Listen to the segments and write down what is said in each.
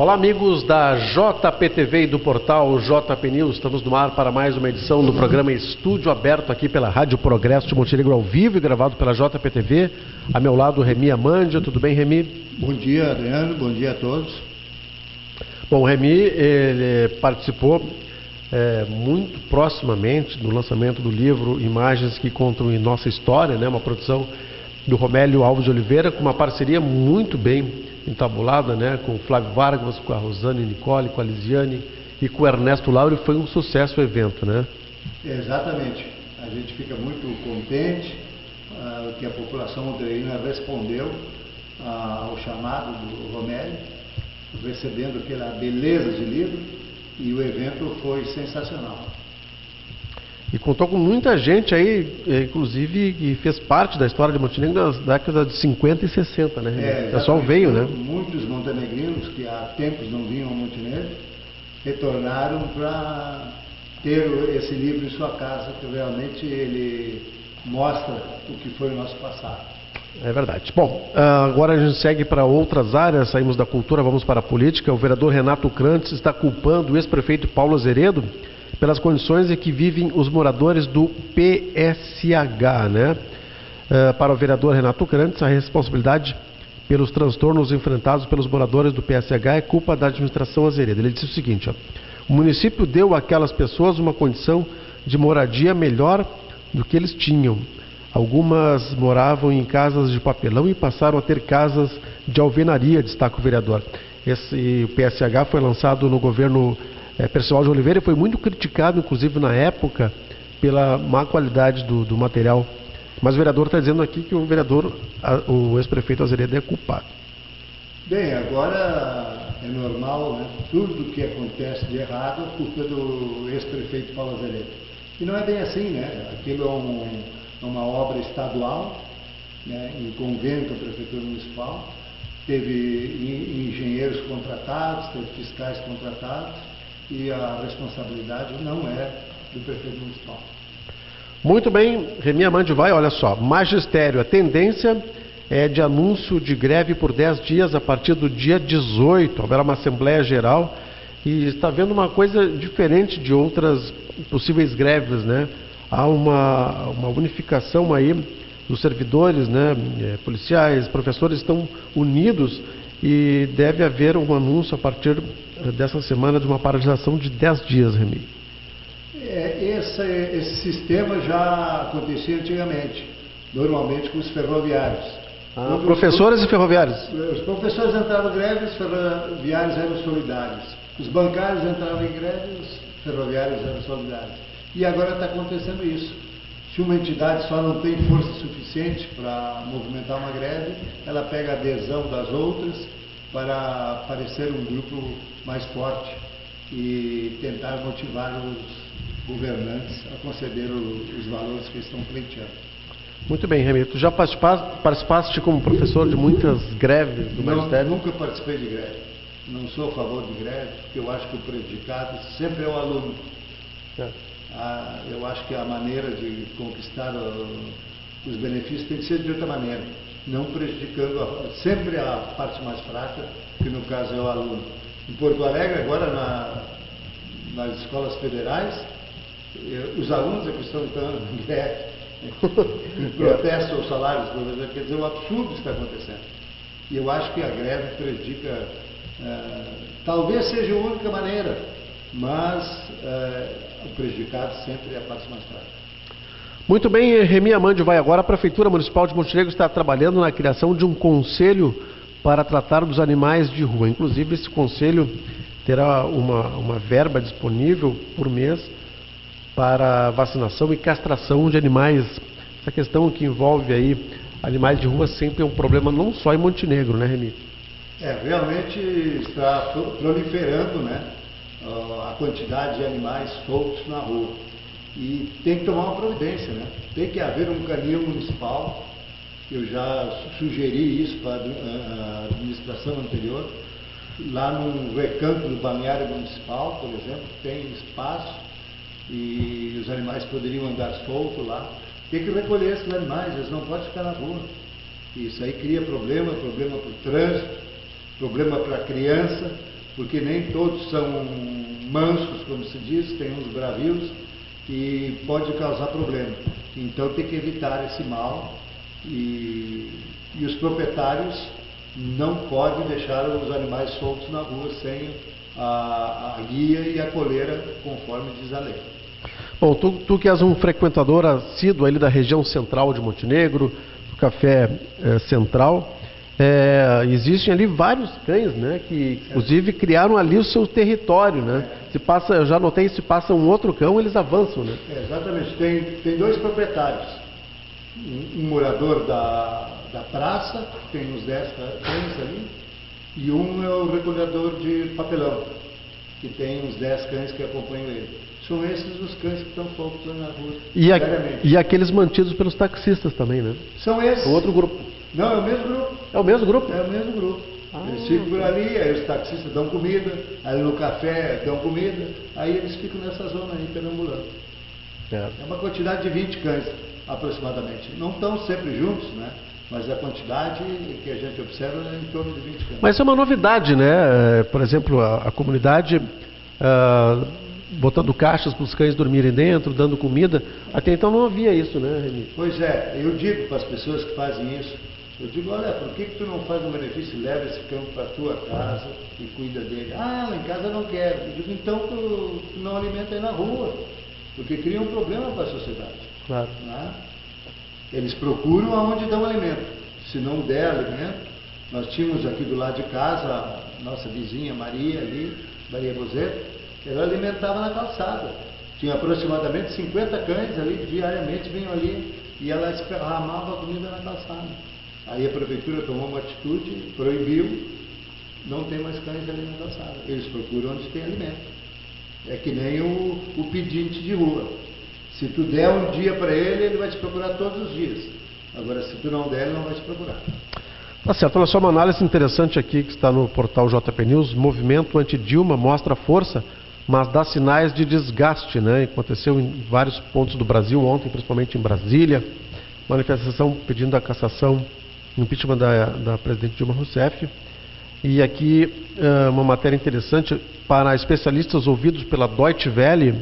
Olá, amigos da JPTV e do portal JP News. Estamos no ar para mais uma edição do programa Estúdio Aberto aqui pela Rádio Progresso de Montenegro, ao vivo e gravado pela JPTV. A meu lado, Remy Amandia. Tudo bem, Remy? Bom dia, Adriano. Bom dia a todos. Bom, o Remy ele participou muito proximamente do lançamento do livro Imagens que Contam Nossa História, né? Uma produção do Romélio Alves de Oliveira, com uma parceria muito bem entabulada, né? Com o Flávio Vargas, com a Rosane Nicole, com a Lisiane e com o Ernesto Lauro. Foi um sucesso o evento, né? Exatamente. A gente fica muito contente que a população montenegrina respondeu ao chamado do Romélio, recebendo aquela beleza de livro, e o evento foi sensacional. E contou com muita gente aí, inclusive, que fez parte da história de Montenegro nas décadas de 50 e 60, né? O pessoal veio, né? Muitos montenegrinos que há tempos não vinham a Montenegro retornaram para ter esse livro em sua casa, que realmente ele mostra o que foi o nosso passado. É verdade. Bom, agora a gente segue para outras áreas, saímos da cultura, vamos para a política. O vereador Renato Crantes está culpando o ex-prefeito Paulo Azeredo pelas condições em que vivem os moradores do PSH, né? Para o vereador Renato Crantes, a responsabilidade pelos transtornos enfrentados pelos moradores do PSH é culpa da administração Azeredo. Ele disse o seguinte, ó: o município deu àquelas pessoas uma condição de moradia melhor do que eles tinham. Algumas moravam em casas de papelão e passaram a ter casas de alvenaria, destaca o vereador. Esse PSH foi lançado no governo Percival de Oliveira e foi muito criticado, inclusive na época, pela má qualidade do material. Mas o vereador está dizendo aqui que o ex-prefeito Azeredo é culpado. Bem, agora é normal, né? Tudo que acontece de errado é culpa do ex-prefeito Paulo Azeredo. E não é bem assim, né? Aquilo é uma obra estadual, né? Em convênio com a Prefeitura Municipal. Teve engenheiros contratados, teve fiscais contratados, e a responsabilidade não é do prefeito municipal. Muito bem, Remy Amandia vai, olha só, magistério, a tendência é de anúncio de greve por 10 dias a partir do dia 18, haverá uma Assembleia Geral e está vendo uma coisa diferente de outras possíveis greves, né? Há uma unificação aí dos servidores, né? Policiais, professores estão unidos e deve haver um anúncio a partir dessa semana de uma paralisação de 10 dias, Remy. Esse sistema já acontecia antigamente, normalmente com os ferroviários. Professores e ferroviários? Os professores entravam em greve, os ferroviários eram solidários. Os bancários entravam em greve, os ferroviários eram solidários. E agora está acontecendo isso. Se uma entidade só não tem força suficiente para movimentar uma greve, ela pega a adesão das outras para parecer um grupo mais forte e tentar motivar os governantes a conceder os valores que estão pleiteando. Muito bem, Remy. Tu já participaste como professor de muitas greves do magistério? Nunca participei de greve. Não sou a favor de greve, porque eu acho que o prejudicado sempre é o aluno. Eu acho que a maneira de conquistar os benefícios tem que ser de outra maneira, não prejudicando sempre a parte mais fraca, que no caso é o aluno. Em Porto Alegre, agora nas escolas federais, os alunos é que estão entrando em greve, em protesto aos salários dos professores. Quer dizer, o absurdo está acontecendo. E eu acho que a greve prejudica, talvez seja a única maneira, mas o prejudicado sempre é a parte mais fraca. Muito bem, Remy Amandia vai agora. A Prefeitura Municipal de Montenegro está trabalhando na criação de um conselho para tratar dos animais de rua. Inclusive, esse conselho terá uma verba disponível por mês para vacinação e castração de animais. Essa questão que envolve aí animais de rua sempre é um problema não só em Montenegro, né, Remy? Realmente está proliferando, né, a quantidade de animais soltos na rua. E tem que tomar uma providência, né? Tem que haver um canil municipal. Eu já sugeri isso para a administração anterior. Lá no recanto do balneário municipal, por exemplo, tem espaço e os animais poderiam andar soltos lá. Tem que recolher esses animais, eles não podem ficar na rua. Isso aí cria problema para o trânsito, problema para a criança, porque nem todos são mansos, como se diz, tem uns bravios e pode causar problema. Então tem que evitar esse mal e os proprietários não podem deixar os animais soltos na rua sem a guia e a coleira, conforme diz a lei. Bom, tu que és um frequentador assíduo ali da região central de Montenegro, do Café Central, existem ali vários cães, né, que inclusive criaram ali o seu território, né? Se passa, eu já notei, se passa um outro cão, eles avançam, né? Exatamente, tem dois proprietários, um morador da praça, tem uns 10 cães ali, e um é o recolhedor de papelão, que tem uns 10 cães que acompanham ele. São esses os cães que estão soltos na rua. E aqueles mantidos pelos taxistas também, né? São esses. O outro grupo. Não, é o mesmo grupo. É o mesmo grupo? É o mesmo grupo. Eles ficam por ali, aí os taxistas dão comida, aí no café dão comida, aí eles ficam nessa zona aí, perambulando. É uma quantidade de 20 cães, aproximadamente. Não estão sempre juntos, né? Mas a quantidade que a gente observa é em torno de 20 cães. Mas isso é uma novidade, né? Por exemplo, a comunidade botando caixas para os cães dormirem dentro, dando comida. Até então não havia isso, né, Reni? Pois é, eu digo para as pessoas que fazem isso, eu digo, olha, por que tu não faz um benefício e leva esse cão para a tua casa e cuida dele? Ah, lá em casa eu não quero. Eu digo, então tu não alimenta aí na rua, porque cria um problema para a sociedade. Claro. Né? Eles procuram aonde dão alimento. Se não der alimento, nós tínhamos aqui do lado de casa, a nossa vizinha Maria ali, Maria Bozeto, ela alimentava na calçada. Tinha aproximadamente 50 cães ali, diariamente vinham ali, e ela esparramava a comida na calçada. Aí a prefeitura tomou uma atitude, proibiu, não tem mais cães ali na calçada. Eles procuram onde tem alimento. É que nem o pedinte de rua. Se tu der um dia para ele, ele vai te procurar todos os dias. Agora, se tu não der, ele não vai te procurar. Tá certo. Olha só, uma análise interessante aqui que está no portal JP News. Movimento anti-Dilma mostra força, mas dá sinais de desgaste, né? Aconteceu em vários pontos do Brasil ontem, principalmente em Brasília. Manifestação pedindo a cassação, impeachment da presidente Dilma Rousseff. E aqui uma matéria interessante para especialistas ouvidos pela Deutsche Welle,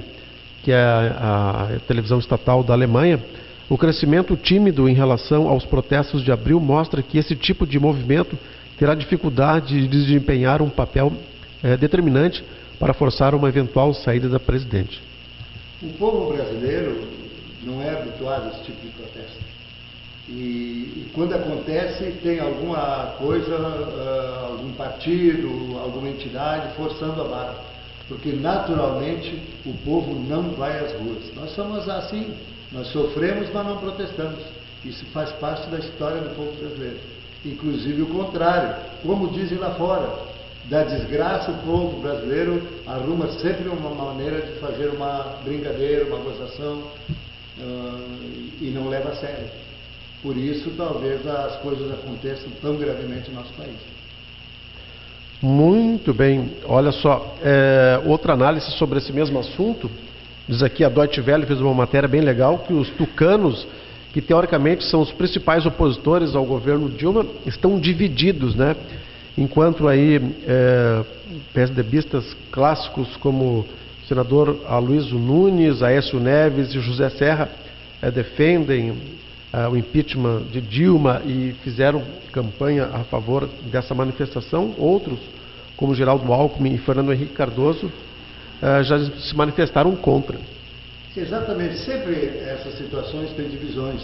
que é a televisão estatal da Alemanha. O crescimento tímido em relação aos protestos de abril mostra que esse tipo de movimento terá dificuldade de desempenhar um papel determinante para forçar uma eventual saída da presidente. O povo brasileiro não é habituado a esse tipo de protesto. E quando acontece, tem alguma coisa, algum partido, alguma entidade forçando a barra. Porque naturalmente o povo não vai às ruas. Nós somos assim, nós sofremos, mas não protestamos. Isso faz parte da história do povo brasileiro. Inclusive o contrário, como dizem lá fora, da desgraça o povo brasileiro arruma sempre uma maneira de fazer uma brincadeira, uma gozação e não leva a sério. Por isso talvez as coisas aconteçam tão gravemente no nosso país. Muito bem, olha só, outra análise sobre esse mesmo assunto, diz aqui a Deutsche Welle fez uma matéria bem legal, que os tucanos, que teoricamente são os principais opositores ao governo Dilma, estão divididos, né? Enquanto aí PSDBistas clássicos como o senador Aloysio Nunes, Aécio Neves e José Serra defendem o impeachment de Dilma e fizeram campanha a favor dessa manifestação. Outros, como Geraldo Alckmin e Fernando Henrique Cardoso, já se manifestaram contra. Exatamente, sempre essas situações têm divisões,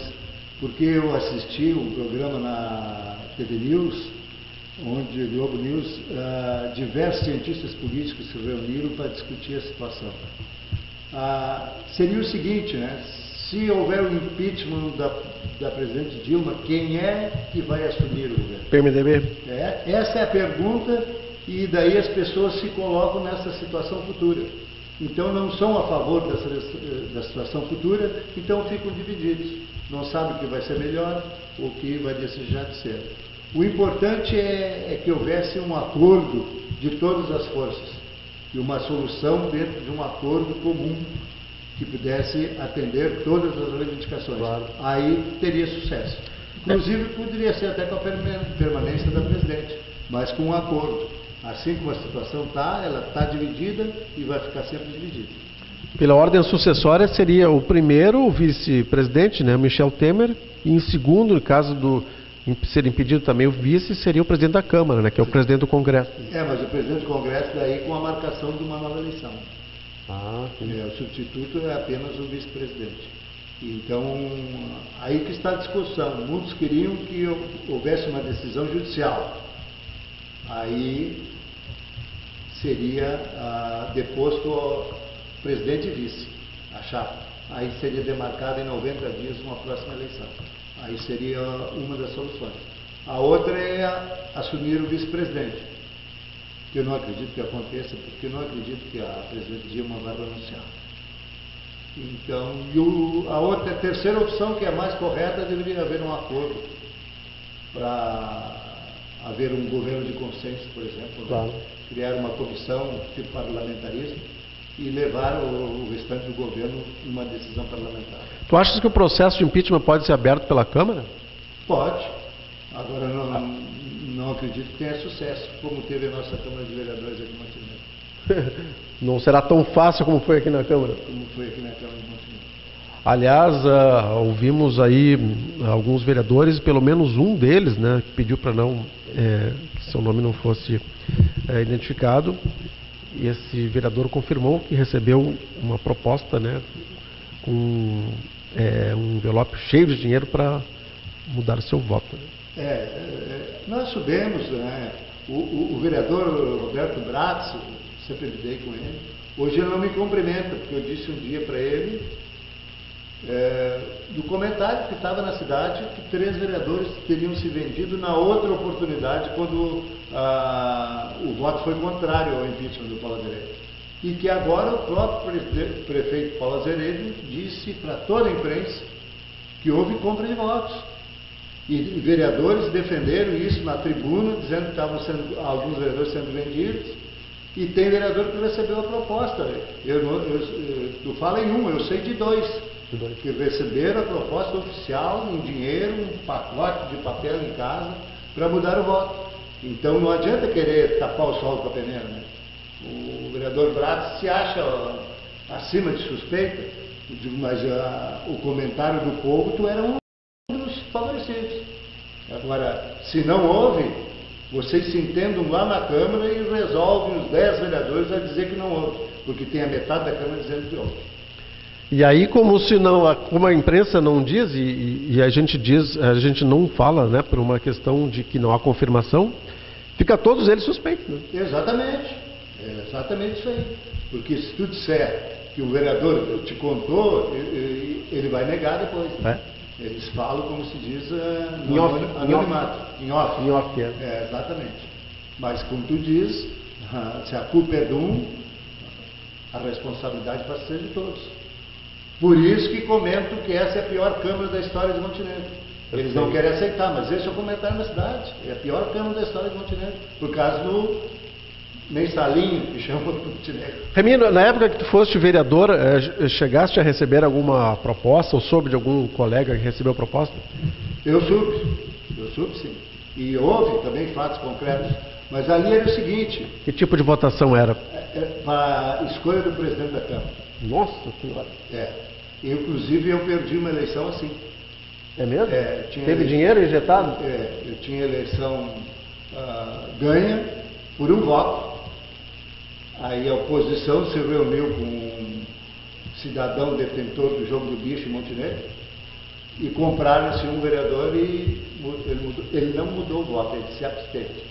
porque eu assisti um programa na TV News, onde Globo News, diversos cientistas políticos se reuniram para discutir a situação. Seria o seguinte, né? Se houver o impeachment da presidente Dilma, quem é que vai assumir o governo? PMDB? Essa é a pergunta, e daí as pessoas se colocam nessa situação futura. Então não são a favor da situação futura, então ficam divididos. Não sabem o que vai ser melhor ou o que vai deixar de ser. O importante é que houvesse um acordo de todas as forças e uma solução dentro de um acordo comum que pudesse atender todas as reivindicações. Claro. Aí teria sucesso. Inclusive poderia ser até com a permanência da presidente, mas com um acordo. Assim como a situação está, ela está dividida e vai ficar sempre dividida. Pela ordem sucessória, seria o primeiro, o vice-presidente, né, Michel Temer, e em segundo, no caso do ser impedido também o vice, seria o presidente da Câmara, né, que é o presidente do Congresso. Mas o presidente do Congresso daí com a marcação de uma nova eleição. O substituto é apenas o vice-presidente. Então, aí que está a discussão. Muitos queriam que houvesse uma decisão judicial. Aí seria deposto o presidente e vice, a chapa. Aí seria demarcada em 90 dias uma próxima eleição. Aí seria uma das soluções. A outra é assumir o vice-presidente, que eu não acredito que aconteça, porque eu não acredito que a presidente Dilma vai renunciar. Então, a terceira opção, que é a mais correta, deveria haver um acordo para haver um governo de consenso, por exemplo, claro. Criar uma comissão tipo parlamentarismo e levar o restante do governo numa decisão parlamentar. Tu achas que o processo de impeachment pode ser aberto pela Câmara? Pode. Agora, não acredito que tenha sucesso, como teve a nossa Câmara de Vereadores aqui em Montenegro. Não será tão fácil como foi aqui na Câmara? Como foi aqui na Câmara de Montenegro. Aliás, ouvimos aí alguns vereadores, pelo menos um deles, né, que pediu para que seu nome não fosse identificado. E esse vereador confirmou que recebeu uma proposta, né, com um envelope cheio de dinheiro para mudar seu voto. Nós soubemos, né, o vereador Roberto Bratz, sempre lidei com ele, hoje ele não me cumprimenta, porque eu disse um dia para ele, do comentário que estava na cidade, que 3 vereadores teriam se vendido na outra oportunidade, quando o voto foi contrário ao impeachment do Paulo Azeredo. E que agora o próprio prefeito Paulo Azeredo disse para toda a imprensa que houve compra de votos. E vereadores defenderam isso na tribuna, dizendo que estavam alguns vereadores sendo vendidos, e tem vereador que recebeu a proposta. Tu fala em um, eu sei de 2. Que receberam a proposta oficial em dinheiro, um pacote de papel em casa, para mudar o voto. Então não adianta querer tapar o sol com a peneira, né? O vereador Bratz se acha acima de suspeita, mas o comentário do povo, tu era um dos favorecidos. Agora, se não houve, vocês se entendam lá na Câmara e resolvem os 10 vereadores a dizer que não houve, porque tem a metade da Câmara dizendo que houve. E aí, como a imprensa não diz, e a gente não fala, né, por uma questão de que não há confirmação, fica todos eles suspeitos. Né? Exatamente. É exatamente isso aí. Porque se tu disser que o vereador te contou, ele vai negar depois. Né? Eles falam, como se diz, no anonimato. Em off. Em off, exatamente. Mas, como tu diz, se a culpa é de um, a responsabilidade vai ser de todos. Por isso que comento que essa é a pior Câmara da história de Montenegro. Eles não querem aceitar, mas esse é o comentário na cidade. É a pior Câmara da história de Montenegro. Por causa do mensalinho que chamam de Montenegro. Remino, na época que tu foste vereador, chegaste a receber alguma proposta, ou soube de algum colega que recebeu proposta? Eu soube sim. E houve também fatos concretos. Mas ali era o seguinte... Que tipo de votação era? Para a escolha do presidente da Câmara. Nossa Senhora! Inclusive eu perdi uma eleição assim. É mesmo? Teve dinheiro injetado? Eu tinha eleição ganha por um voto. Aí a oposição se reuniu com um cidadão detentor do jogo do bicho em Montenegro e compraram-se um vereador e ele não mudou o voto, ele se absteve.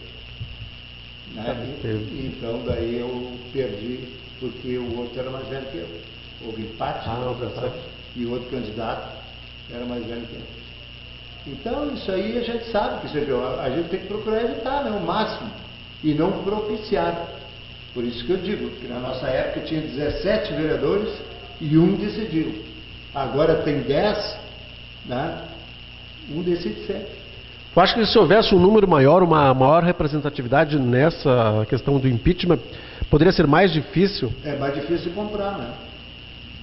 Né? Então daí eu perdi, porque o outro era mais velho que eu. Houve empate na votação e o outro candidato era mais velho que eu. Então isso aí a gente sabe que a gente tem que procurar evitar, né, o máximo, e não propiciar. Por isso que eu digo que na nossa época tinha 17 vereadores e um decidiu. Agora tem 10, né? Um decide sempre. Eu acho que se houvesse um número maior, uma maior representatividade nessa questão do impeachment, poderia ser mais difícil? É mais difícil comprar, né?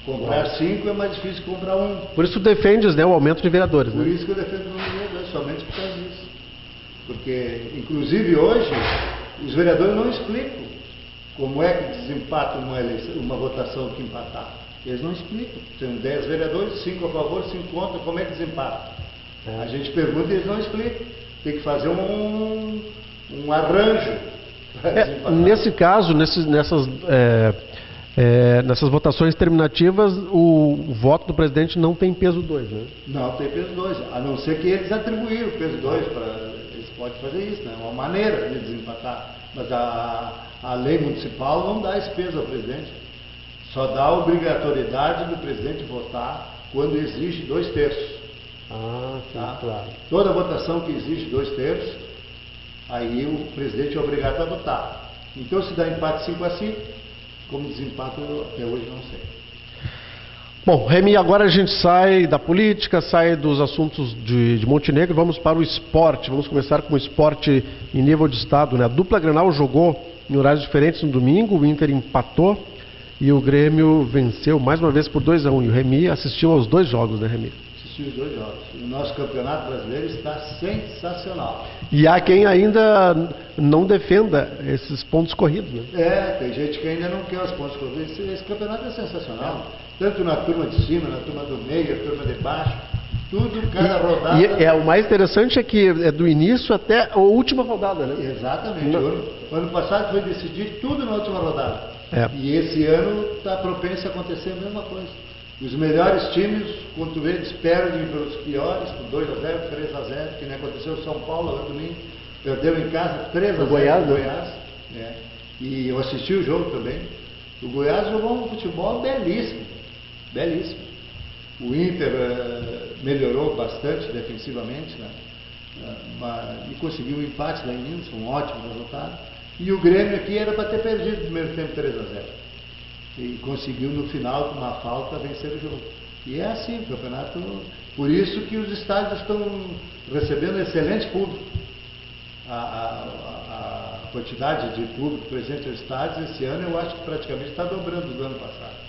Comprar 5 é mais difícil que comprar 1. Por isso tu defendes, né, o aumento de vereadores, Por né? isso que eu defendo o número de vereadores, somente por causa disso. Porque, inclusive hoje, Os vereadores não explicam como é que desempata uma votação que empatar. Eles não explicam. Tem 10 vereadores, 5 a favor, 5 contra, como é que desempata? A gente pergunta e eles não explicam. Tem que fazer um arranjo para desempatar. Nesse caso, nessas votações terminativas, o voto do presidente não tem peso 2, né? Não tem peso 2, a não ser que eles atribuíram o peso 2 para... Eles podem fazer isso, né? É uma maneira de desempatar. Mas a lei municipal não dá esse peso ao presidente. Só dá a obrigatoriedade do presidente votar quando exige 2/3. Ah, sim, tá? claro. Toda votação que exige 2/3, aí o presidente é obrigado a votar. Então, se dá empate 5-5, como desempate, até hoje não sei. Bom, Remy, agora a gente sai da política, sai dos assuntos de Montenegro, vamos para o esporte. Vamos começar com o esporte em nível de estado, né? A dupla Grenal jogou em horários diferentes no domingo, o Inter empatou e o Grêmio venceu mais uma vez por 2-1. E o Remy assistiu aos 2 jogos, né, Remy? Assistiu os 2 jogos. O nosso campeonato brasileiro está sensacional. E há quem ainda não defenda esses pontos corridos, né? Tem gente que ainda não quer os pontos corridos. Esse campeonato é sensacional. Tanto na turma de cima, na turma do meio, na turma de baixo, tudo, cada rodada... o mais interessante é que é do início até a última rodada, né? Exatamente. O ano passado foi decidir tudo na última rodada. E esse ano está propenso a acontecer a mesma coisa. Os melhores times, quando tu vê, eles perdem pelos piores, por 2-0, 3-0, que nem aconteceu em São Paulo no domingo. Perdeu em casa 3-0 Goiás, no Goiás. E eu assisti o jogo também. O Goiás jogou um futebol belíssimo. Belíssimo. O Inter melhorou bastante defensivamente, né? E conseguiu um empate lá em Minas, um ótimo resultado. E o Grêmio aqui era para ter perdido no primeiro tempo 3-0. E conseguiu no final, com uma falta, vencer o jogo. E é assim o campeonato. Por isso que os estádios estão recebendo excelente público. A quantidade de público presente nos estádios esse ano eu acho que praticamente está dobrando do ano passado.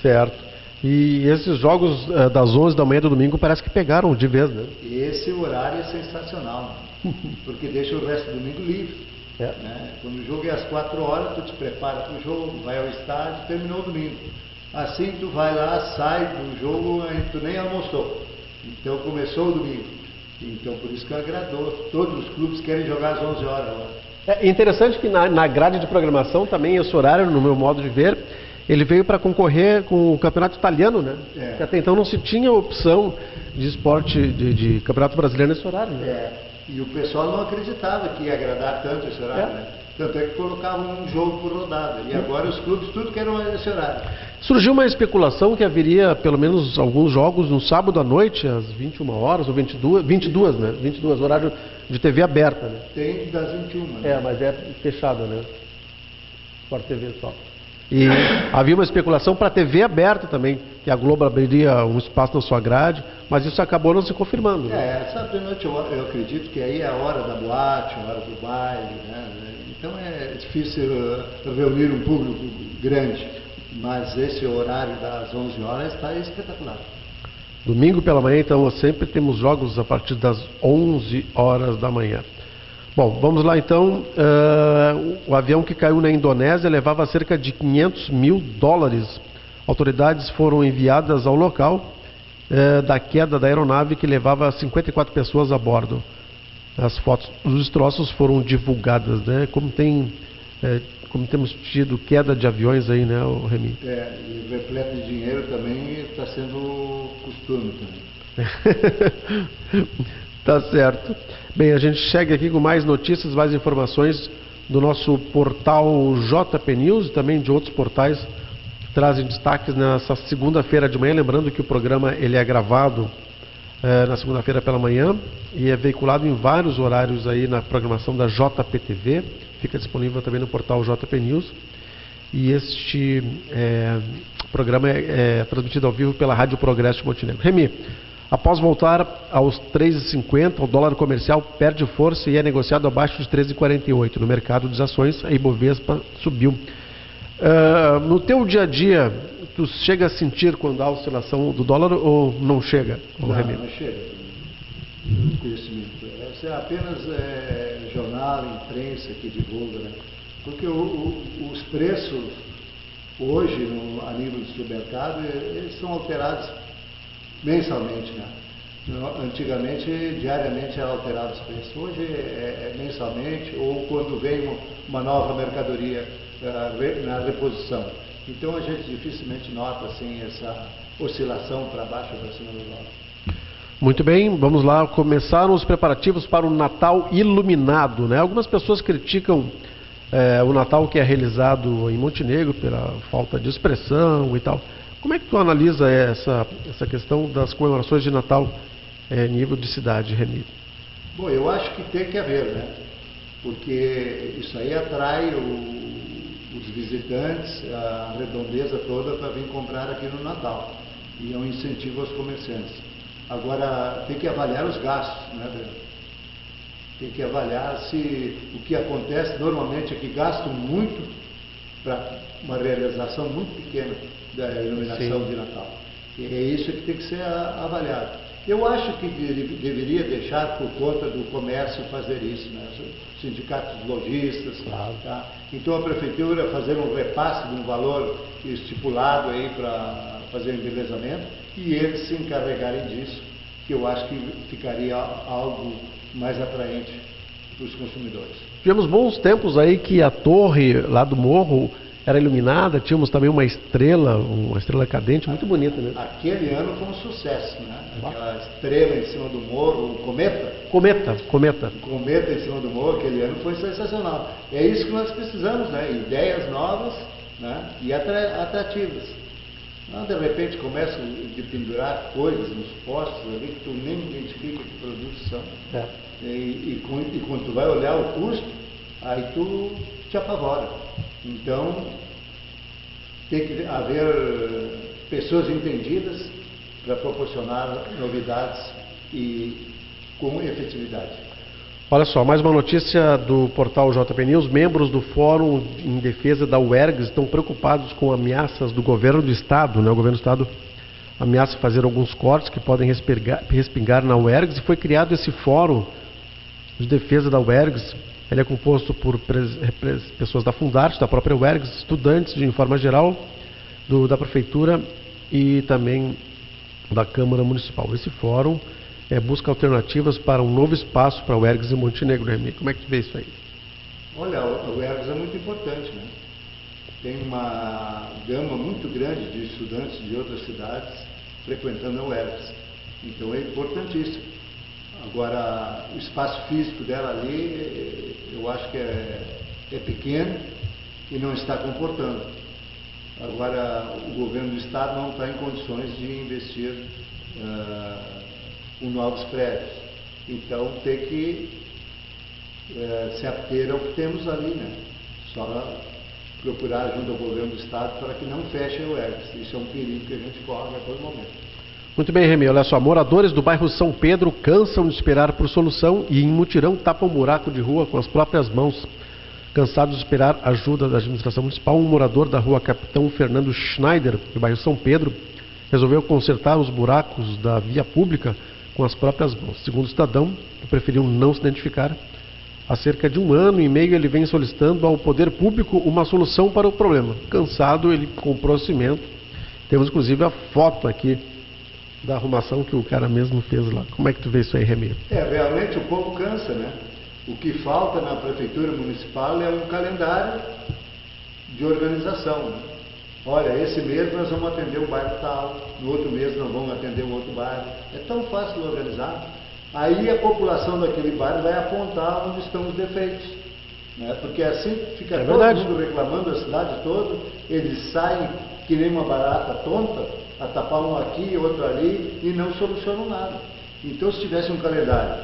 Certo. E esses jogos das 11 da manhã do domingo parece que pegaram de vez, né? Esse horário é sensacional, porque deixa o resto do domingo livre. Né? Quando o jogo é às 4 horas, tu te prepara para o jogo, vai ao estádio, terminou o domingo. Assim tu vai lá, sai do jogo, tu nem almoçou. Então começou o domingo. Então por isso que agradou. Todos os clubes querem jogar às 11 horas agora. É interessante que na grade de programação também esse horário, no meu modo de ver, ele veio para concorrer com o campeonato italiano, né? Que até então não se tinha opção de esporte de campeonato brasileiro nesse horário, né? E o pessoal não acreditava que ia agradar tanto esse horário, né? Tanto é que colocavam um jogo por rodada. E agora os clubes tudo querem esse horário. Surgiu uma especulação que haveria pelo menos alguns jogos no sábado à noite, às 21 horas ou 22, né? 22, horário de TV aberta, né? Tem das 21, né? Mas é fechada, né? Sport TV só. E havia uma especulação para a TV aberta também, que a Globo abriria um espaço na sua grade, mas isso acabou não se confirmando. Né? Sábado à noite eu acredito que aí é a hora da boate, a hora do baile, né? Então é difícil reunir um público grande, mas esse horário das 11 horas está espetacular. Domingo pela manhã, então, sempre temos jogos a partir das 11 horas da manhã. Bom, vamos lá então. O avião que caiu na Indonésia levava cerca de $500 mil. Autoridades foram enviadas ao local da queda da aeronave que levava 54 pessoas a bordo. As fotos dos destroços foram divulgadas, né? Como temos tido queda de aviões aí, né, Remy? E repleto de dinheiro também está sendo costume também. Tá certo. Bem, a gente chega aqui com mais notícias, mais informações do nosso portal JP News e também de outros portais que trazem destaques nessa segunda-feira de manhã. Lembrando que o programa ele é gravado na segunda-feira pela manhã e é veiculado em vários horários aí na programação da JPTV. Fica disponível também no portal JP News. E este programa é transmitido ao vivo pela Rádio Progresso de Montenegro. Remy, após voltar aos 3,50, o dólar comercial perde força e é negociado abaixo de 13,48. No mercado das ações, a Ibovespa subiu. No teu dia a dia, tu chega a sentir quando há oscilação do dólar ou não chega? Não chega. conhecimento. Essa é apenas jornal, imprensa que divulga, né? Porque os preços hoje, a nível do supermercado, eles são alterados mensalmente, né? Antigamente, diariamente era alterado os preços. Hoje é mensalmente ou quando vem uma nova mercadoria na reposição. Então a gente dificilmente nota assim, essa oscilação para baixo ou para cima do dólar. Muito bem, vamos lá. Começaram os preparativos para o Natal iluminado, né? Algumas pessoas criticam o Natal que é realizado em Montenegro pela falta de expressão e tal. Como é que tu analisa essa questão das comemorações de Natal nível de cidade, Remy? Bom, eu acho que tem que haver, né? Porque isso aí atrai os visitantes, a redondeza toda para vir comprar aqui no Natal. E é um incentivo aos comerciantes. Agora, tem que avaliar os gastos, né, Breno? Tem que avaliar se o que acontece normalmente é que gastam muito para uma realização muito pequena da iluminação de Natal. E é isso que tem que ser avaliado. Eu acho que deveria deixar por conta do comércio fazer isso, né? Os sindicatos de lojistas, claro. Tá? Então a prefeitura fazer um repasse de um valor estipulado aí para fazer o embelezamento e eles se encarregarem disso, que eu acho que ficaria algo mais atraente para os consumidores. Tivemos bons tempos aí que a torre lá do morro era iluminada, tínhamos também uma estrela cadente muito bonita, né? Aquele ano foi um sucesso, né? Aquela estrela em cima do morro, o cometa. Cometa. O cometa em cima do morro, aquele ano foi sensacional. É isso que nós precisamos, né? Ideias novas, né? E atrativas. Não, de repente começam a pendurar coisas nos postos ali que tu nem identifica que produtos são. E quando tu vai olhar o custo, aí tu te apavora. Então, tem que haver pessoas entendidas para proporcionar novidades e com efetividade. Olha só, mais uma notícia do portal JP News. Membros do Fórum em Defesa da UERGS estão preocupados com ameaças do governo do Estado, né? O governo do Estado ameaça fazer alguns cortes que podem respingar na UERGS, e foi criado esse Fórum de Defesa da UERGS. Ele é composto por pessoas da Fundarte, da própria UERGS, estudantes de forma geral, da Prefeitura e também da Câmara Municipal. Esse fórum busca alternativas para um novo espaço para a UERGS em Montenegro, Remy. Como é que tu vê isso aí? Olha, a UERGS é muito importante, né? Tem uma gama muito grande de estudantes de outras cidades frequentando a UERGS. Então é importantíssimo. Agora, o espaço físico dela ali, eu acho que é pequeno e não está comportando. Agora, o governo do Estado não está em condições de investir com novos prédios. Então, tem que se ater ao que temos ali, né? Só procurar ajuda ao governo do Estado para que não feche o UERGS. Isso é um perigo que a gente corre a todo momento. Muito bem, Remy, olha só, moradores do bairro São Pedro cansam de esperar por solução e em mutirão tapam um buraco de rua com as próprias mãos. Cansados de esperar ajuda da administração municipal, um morador da rua Capitão Fernando Schneider, do bairro São Pedro, resolveu consertar os buracos da via pública com as próprias mãos. Segundo o cidadão, que preferiu não se identificar, há cerca de 1 ano e meio ele vem solicitando ao poder público uma solução para o problema. Cansado, ele comprou cimento. Temos inclusive a foto aqui da arrumação que o cara mesmo fez lá. Como é que tu vê isso aí, Remy? Realmente o povo cansa, né? O que falta na prefeitura municipal é um calendário de organização, né? Olha, esse mês nós vamos atender o bairro tal, no outro mês nós vamos atender o outro bairro. É tão fácil de organizar. Aí a população daquele bairro vai apontar onde estão os defeitos, né? Porque assim fica todo mundo reclamando, a cidade toda, eles saem que nem uma barata tonta, a tapar um aqui e outro ali e não solucionam nada. Então, se tivesse um calendário,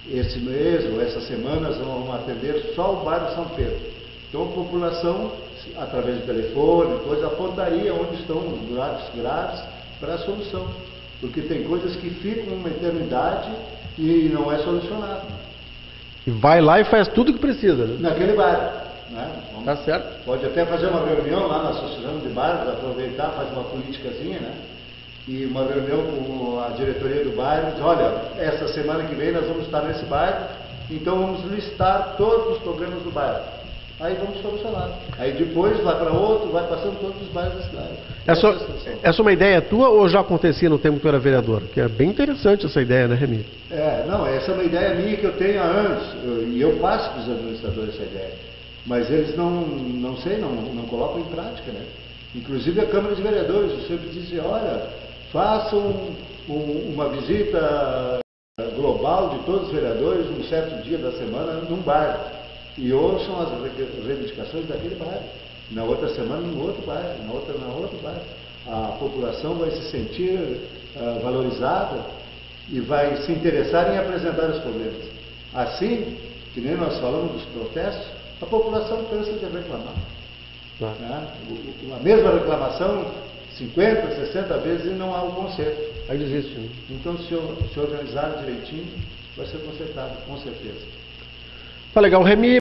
esse mês ou essa semana nós vamos atender só o bairro São Pedro. Então, a população, através do telefone, apontaria onde estão os buracos graves para a solução. Porque tem coisas que ficam uma eternidade e não é solucionado. E vai lá e faz tudo o que precisa, né? Naquele bairro. Né? Tá certo. Pode até fazer uma reunião lá na associação de bairros, aproveitar, fazer uma politicazinha, né? e uma reunião com a diretoria do bairro, diz, olha, essa semana que vem nós vamos estar nesse bairro, então vamos listar todos os problemas do bairro. Aí vamos solucionar. Aí depois vai para outro, vai passando todos os bairros da cidade. Essa é uma ideia tua ou já acontecia no tempo que tu era vereador? Que é bem interessante essa ideia, né, Remy? Não, essa é uma ideia minha que eu tenho há anos, e eu passo para os administradores essa ideia. Mas eles não colocam em prática, né? Inclusive a Câmara de Vereadores, eu sempre dizia, olha, façam uma visita global de todos os vereadores um certo dia da semana num bairro e ouçam as reivindicações daquele bairro. Na outra semana no outro bairro, na outro bairro. A população vai se sentir valorizada e vai se interessar em apresentar os problemas. Assim, que nem nós falamos dos protestos, a população cansa de reclamar. Claro. Né? A mesma reclamação 50, 60 vezes e não há o conserto. Aí desiste, né? Então, se organizar direitinho, vai ser consertado, com certeza. Tá legal, Remy.